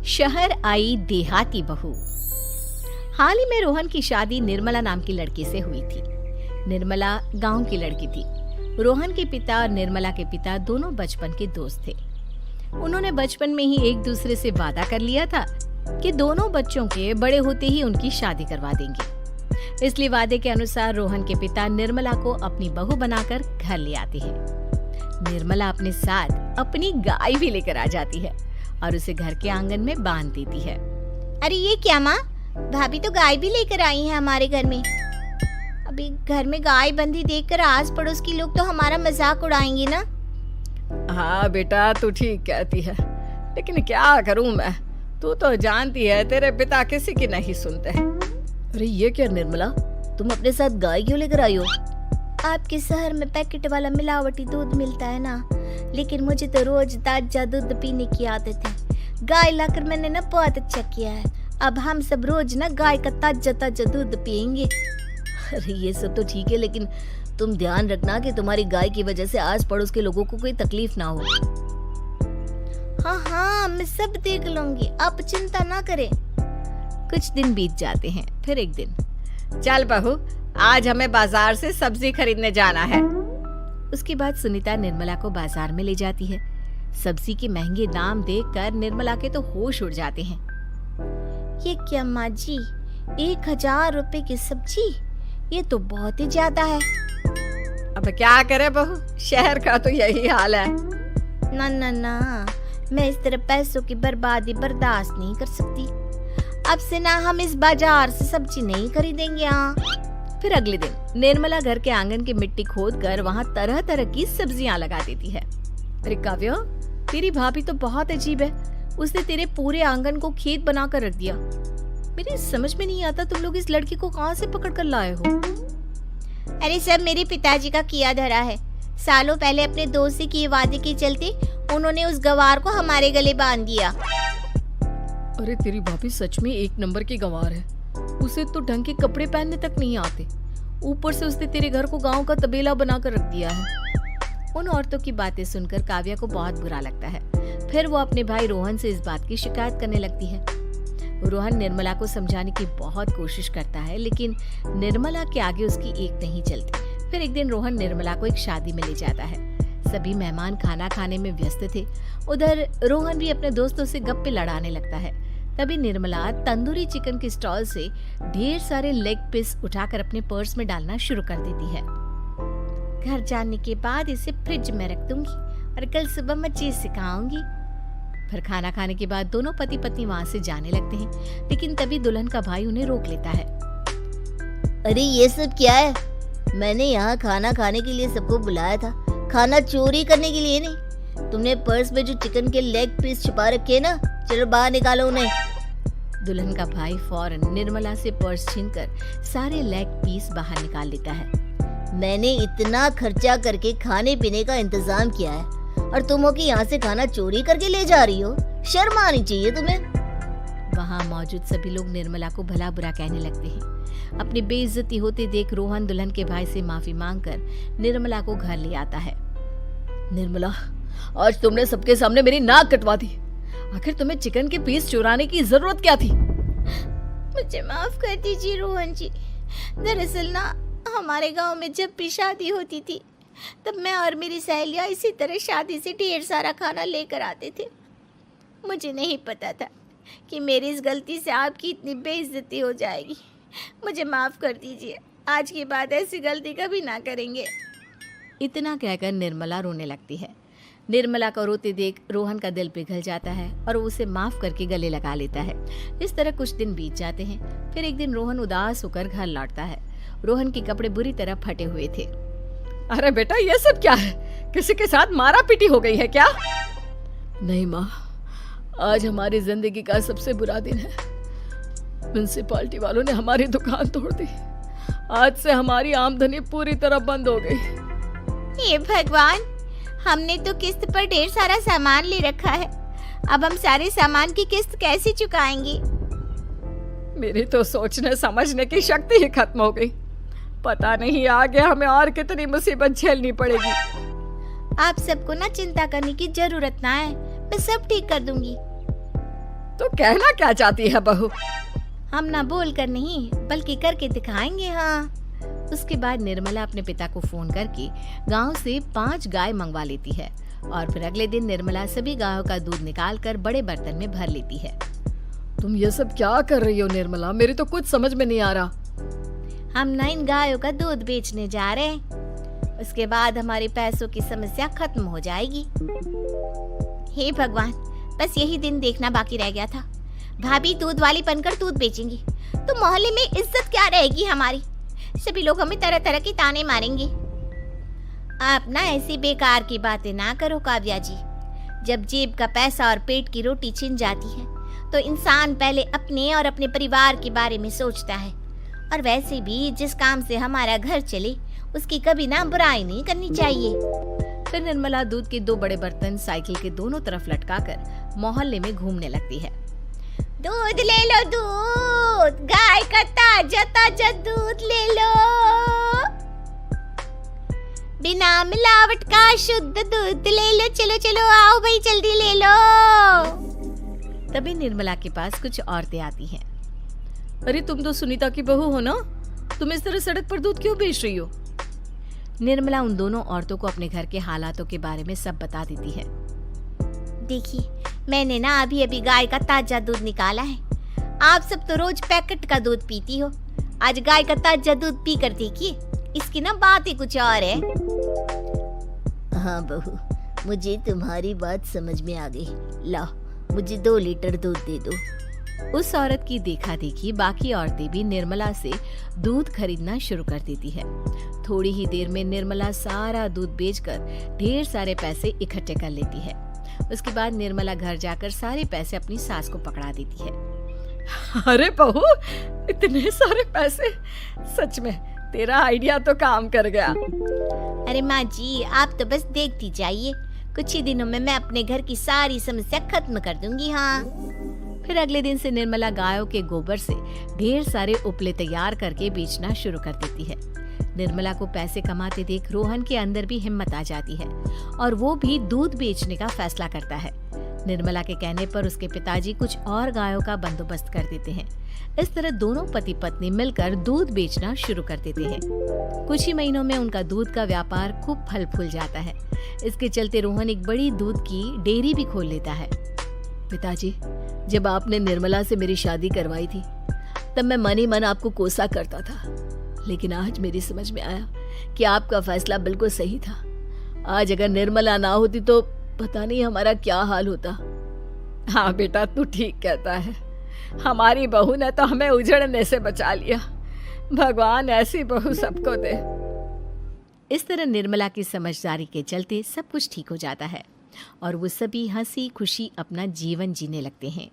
शहर आई देहाती बहू। हाल ही में रोहन की शादी निर्मला नाम की लड़की से हुई थी। निर्मला गांव की लड़की थी। रोहन के पिता और निर्मला के पिता दोनों बचपन के दोस्त थे। उन्होंने बचपन में ही एक दूसरे से वादा कर लिया था कि दोनों बच्चों के बड़े होते ही उनकी शादी करवा देंगे। इसलिए वादे के अनुसार रोहन के पिता निर्मला को अपनी बहू बनाकर घर ले आते हैं। निर्मला अपने साथ अपनी गाय भी लेकर आ जाती है और उसे घर के आंगन में बांध देती है। अरे ये क्या माँ, भाभी तो गाय भी लेकर आई है हमारे घर में। अभी घर में गाय बंधी देखकर आस पड़ोस के लोग तो हमारा मजाक उड़ाएंगे ना। हाँ बेटा, तू ठीक कहती है, लेकिन क्या करूं मैं, तू तो जानती है तेरे पिता किसी की नहीं सुनते। अरे ये क्या निर्मला, तुम अपने साथ गाय क्यों लेकर आई हो? आपके शहर में पैकेट वाला मिलावटी दूध मिलता है ना, लेकिन मुझे तो रोज ताजा दूध पीने की आदत है। गाय लाकर मैंने ना बहुत अच्छा किया है। अब हम सब रोज ना गाय का ताजा ताजा दूध पियेंगे। अरे ये सब तो ठीक है, लेकिन तुम ध्यान रखना कि तुम्हारी गाय की वजह से आस पड़ोस के लोगों को कोई तकलीफ ना हो। हाँ हाँ, मैं सब देख लूंगी, आप चिंता ना करें। कुछ दिन बीत जाते हैं। फिर एक दिन, चल बहू, आज हमें बाजार से सब्जी खरीदने जाना है। उसके बाद सुनीता निर्मला को बाजार में ले जाती है। सब्जी के महंगे दाम देखकर निर्मला के तो होश उड़ जाते हैं। ये क्या माँ जी, 1000 रुपए की सब्जी, ये तो बहुत ही ज्यादा है। अब क्या करे बहू, शहर का तो यही हाल है। ना ना ना, मैं इस तरह पैसों की बर्बादी बर्दाश्त नहीं कर सकती। अब से ना हम इस बाजार से सब्जी नहीं खरीदेंगे। फिर अगले दिन निर्मला घर के आंगन की मिट्टी खोदकर वहाँ तरह तरह की सब्जियाँ लगा देती है। अरे काव्या, तेरी भाभी तो बहुत अजीब है, उसने तेरे पूरे आंगन को खेत बनाकर रख दिया। मेरी समझ में नहीं आता तुम लोग इस लड़की को कहाँ से पकड़ कर लाए हो। अरे सब मेरे पिताजी का किया धरा है। सालों पहले अपने दोस्त से किए वादे के चलते उन्होंने उस गवार को हमारे गले बांध दिया। अरे तेरी भाभी सच में एक नंबर की गंवार है। उसे तो ढंग के कपड़े पहनने तक नहीं आते, ऊपर से उसने तेरे घर को गांव का तबेला बनाकर रख दिया है। उन औरतों की बातें सुनकर काव्या को बहुत बुरा लगता है। फिर वो अपने भाई रोहन से इस बात की शिकायत करने लगती है। रोहन निर्मला को समझाने की बहुत कोशिश करता है, लेकिन निर्मला के आगे उसकी एक नहीं चलती। फिर एक दिन रोहन निर्मला को एक शादी में ले जाता है। सभी मेहमान खाना खाने में व्यस्त थे। उधर रोहन भी अपने दोस्तों से गप्पे लड़ाने लगता है। तभी निर्मला तंदूरी चिकन के स्टॉल से ढेर सारे लेग पीस उठाकर अपने पर्स में डालना शुरू कर देती है। घर जाने के बाद इसे फ्रिज में रख दूंगी और कल सुबह मैं चीज सिखाऊंगी। फिर खाना खाने के बाद दोनों पति पत्नी वहाँ से जाने लगते हैं, लेकिन तभी दुल्हन का भाई उन्हें रोक लेता है। अरे ये सब क्या है? मैंने यहाँ खाना खाने के लिए सबको बुलाया था, खाना चोरी करने के लिए नहीं। तुमने पर्स में जो चिकन के लेग पीस छुपा रखे ना, चलो बाहर निकालो उन्हें। दुल्हन का भाई फौरन निर्मला से पर्स छीनकर सारे लेग पीस बाहर निकाल लेता है। मैंने इतना खर्चा करके खाने पीने का इंतजाम किया है और तुम हो कि यहाँ से खाना चोरी करके ले जा रही हो? शर्म आनी चाहिए तुम्हें। वहाँ मौजूद सभी लोग निर्मला को भला बुरा कहने लगते हैं। अपनी बेइज्जती होते देख रोहन दुल्हन के भाई से माफी मांगकर निर्मला को घर ले आता है। निर्मला, आज तुमने सबके सामने मेरी नाक कटवा दी। आखिर तुम्हें चिकन के पीस चुराने की जरूरत क्या थी? मुझे माफ कर दीजिए रोहन जी। दरअसल ना, हमारे गांव में जब भी शादी होती थी तब मैं और मेरी सहेलियां इसी तरह शादी से ढेर सारा खाना लेकर आते थे। मुझे नहीं पता था कि मेरी इस गलती से आपकी इतनी बेइज्जती हो जाएगी। मुझे माफ कर दीजिए, आज के बाद ऐसी गलती कभी ना करेंगे। इतना कहकर निर्मला रोने लगती है। निर्मला को रोते देख रोहन का दिल पिघल जाता है और वो उसे माफ करके गले लगा लेता है। इस तरह कुछ दिन बीत जाते हैं। फिर एक दिन रोहन उदास होकर घर लौटता है। रोहन के कपड़े बुरी तरह फटे हुए थे। अरे बेटा, ये सब क्या है? किसी के साथ मारा पीटी हो गई है क्या? नहीं माँ, आज हमारी जिंदगी का सबसे बुरा दिन है। म्युनिसिपालिटी वालों ने हमारी दुकान तोड़ दी। आज से हमारी आमदनी पूरी तरह बंद हो गई। हे भगवान, हमने तो किस्त पर ढेर सारा सामान ले रखा है। अब हम सारे सामान की किस्त कैसे चुकाएंगे? मेरी तो सोचने समझने की शक्ति ही खत्म हो गई। पता नहीं आगे हमें और कितनी मुसीबत झेलनी पड़ेगी। आप सबको ना चिंता करने की जरूरत ना है, मैं सब ठीक कर दूंगी। तो कहना क्या चाहती है बहू? हम ना बोल कर नहीं बल्कि करके दिखाएंगे। हाँ। उसके बाद निर्मला अपने पिता को फोन करके गांव से 5 गाय मंगवा लेती है और फिर अगले दिन निर्मला सभी गायों का दूध निकाल कर बड़े बर्तन में भर लेती है। तुम ये सब क्या कर रही हो निर्मला? मेरी तो कुछ समझ में नहीं आ रहा। हम ना इन गायों का दूध बेचने जा रहे हैं। उसके बाद हमारे पैसों की समस्या खत्म हो जाएगी। हे भगवान, बस यही दिन देखना बाकी रह गया था। भाभी दूध वाली बनकर दूध बेचेंगी तो मोहल्ले में इज्जत क्या रहेगी हमारी? सभी लोग हमें तरह तरह के ताने मारेंगे। आप ना ऐसी बेकार की बातें ना करो काव्या जी। जब जेब का पैसा और पेट की रोटी छिन जाती है तो इंसान पहले अपने और अपने परिवार के बारे में सोचता है। और वैसे भी जिस काम से हमारा घर चले उसकी कभी ना बुराई नहीं करनी चाहिए। फिर निर्मला दूध के 2 बड़े बर्तन साइकिल के दोनों तरफ लटकाकर मोहल्ले में घूमने लगती है। दूध ले लो, दूध, गाय का ताजा ताजा दूध ले लो, बिना मिलावट का शुद्ध दूध ले लो। चलो चलो आओ भाई, जल्दी ले लो। तभी निर्मला के पास कुछ औरतें आती हैं। अरे तुम तो सुनीता की बहू हो ना? तुम इस तरह सड़क पर दूध क्यों बेच रही हो? निर्मला उन दोनों औरतों को अपने घर के हालातों के बारे में सब बता देती है। देखिए, मैंने ना अभी अभी गाय का ताजा दूध निकाला है। आप सब तो रोज पैकेट का दूध पीती हो, आज गाय का ताजा दूध पी कर देखिए, इसकी ना बात ही कुछ और है। हाँ बहू, मुझे तुम्हारी बात समझ में आ गई। लाओ, मुझे 2 लीटर दूध दे दो। उस औरत की देखा देखी बाकी औरतें भी निर्मला से दूध खरीदना शुरू कर देती है। थोड़ी ही देर में निर्मला सारा दूध बेचकर ढेर सारे पैसे इकट्ठे कर लेती है। उसके बाद निर्मला घर जाकर सारे पैसे अपनी सास को पकड़ा देती है। अरे बहू, इतने सारे पैसे! सच में तेरा आइडिया तो काम कर गया। अरे माँ जी, आप तो बस देखती जाइए, कुछ ही दिनों में मैं अपने घर की सारी समस्या खत्म कर दूंगी। हाँ। फिर अगले दिन से निर्मला गायों के गोबर से ढेर सारे उपले तैयार करके बेचना शुरू कर देती है। निर्मला को पैसे कमाते देख रोहन के अंदर भी हिम्मत आ जाती है और वो भी दूध बेचने का फैसला करता है। निर्मला के कहने पर उसके पिताजी कुछ और गायों का बंदोबस्त कर देते हैं। इस तरह दोनों पति पत्नी मिलकर दूध बेचना शुरू कर देते हैं। कुछ ही महीनों में उनका दूध का व्यापार खूब फल फूल जाता है। इसके चलते रोहन एक बड़ी दूध की डेयरी भी खोल लेता है। पिताजी, जब आपने निर्मला से मेरी शादी करवाई थी तब मैं मन ही मन आपको कोसा करता था, लेकिन आज मेरी समझ में आया कि आपका फैसला बिल्कुल सही था। आज अगर निर्मला ना होती तो पता नहीं हमारा क्या हाल होता। हाँ बेटा, तू ठीक कहता है। हमारी बहू ने तो हमें उजड़ने से बचा लिया। भगवान ऐसी बहू सबको दे। इस तरह निर्मला की समझदारी के चलते सब कुछ ठीक हो जाता है और वो सभी हंसी खुशी अपना जीवन जीने लगते हैं।